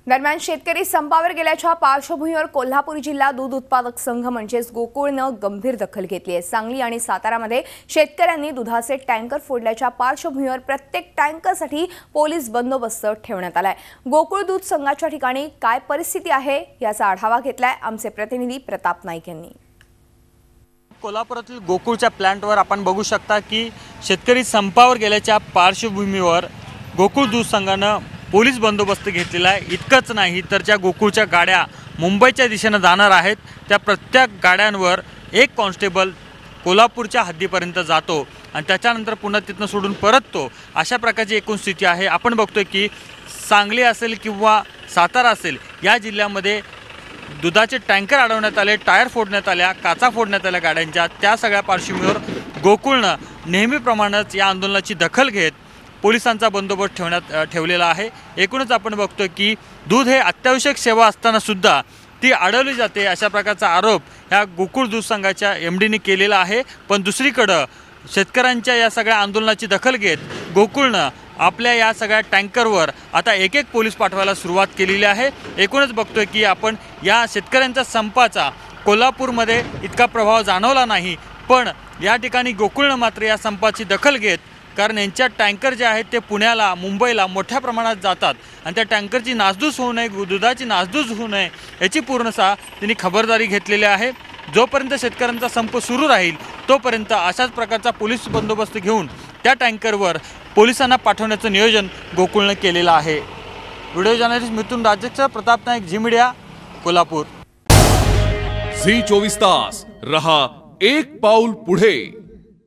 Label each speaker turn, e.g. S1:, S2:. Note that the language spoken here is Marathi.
S1: दरम्यान शेतकरी संपावर गेल्याच्या पार्श्वभूमीवर कोल्हापूर जिल्हा दूध उत्पादक संघ म्हणजेच गोकुळने गंभीर दखल घेतली आहे। सांगली आणि सातारामध्ये शेतकऱ्यांनी दुधाचे टँकर फोडल्याच्या पार्श्वभूमीवर प्रत्येक टँकरसाठी पोलीस बंदोबस्त ठेवण्यात आलाय। गोकुळ दूध संघाच्या ठिकाणी काय परिस्थिती आहे याचा आढावा घेतलाय आमचे प्रतिनिधी प्रताप नाईक यांनी।
S2: कोल्हापुरातील गोकुळच्या प्लांटवर आपण बघू शकता की शेतकरी संपावर गेल्याच्या पार्श्वभूमीवर गोकुळ दूध संघाने पोलीस बंदोबस्त घेतलेला आहे। इतकंच नाही तर ज्या गोकुळच्या गाड्या मुंबईच्या दिशेने जाणार आहेत त्या प्रत्येक गाड्यांवर एक कॉन्स्टेबल कोल्हापूरच्या हद्दीपर्यंत जातो आणि त्याच्यानंतर पुन्हा तिथनं सोडून परततो। अशा प्रकारची एकूण स्थिती आहे। आपण बघतोय की सांगली असेल किंवा सातारा असेल या जिल्ह्यामध्ये दुधाचे टँकर अडवण्यात आले, टायर फोडण्यात आल्या, काचा फोडण्यात आल्या गाड्यांच्या। त्या सगळ्या पार्श्वभूमीवर गोकुळने नेहमीप्रमाणेच या आंदोलनाची दखल घेत पोलिसांचा बंदोबस्त ठेवलेला आहे। एकूणच आपण बघतोय की दूध हे अत्यावश्यक सेवा असताना सुद्धा ती अडवली जाते अशा प्रकारचा आरोप ह्या गोकुळ दूध संघाच्या एमडीने केलेला आहे। पण दुसरीकडे शेतकऱ्यांच्या या सगळ्या आंदोलनाची दखल घेत गोकुळने आपल्या या सगळ्या टँकरवर आता एक एक पोलीस पाठवायला सुरुवात केलेली आहे। एकूणच बघतोय की आपण या शेतकऱ्यांच्या संपाचा कोल्हापूरमध्ये इतका प्रभाव जाणवला नाही, पण या ठिकाणी गोकुळने मात्र या संपाची दखल घेत कारण यांच्या टँकर जे आहेत ते पुण्याला मुंबईला मोठ्या प्रमाणात जातात आणि त्या टँकरची नासधूस होऊ नये, दुधाची नासधूस होऊ नये याची पूर्णतः त्यांनी खबरदारी घेतलेली आहे। जोपर्यंत शेतकऱ्यांचा संप सुरू राहील तोपर्यंत अशाच प्रकारचा पोलीस बंदोबस्त घेऊन त्या टँकरवर पोलिसांना पाठवण्याचं नियोजन गोकुळने केलेलं आहे। Video journalist Mithun Rajesh, Pratap Naik, Zee media, Kolhapur.
S3: Zee 24 तास रहा एक पाऊल पुढे।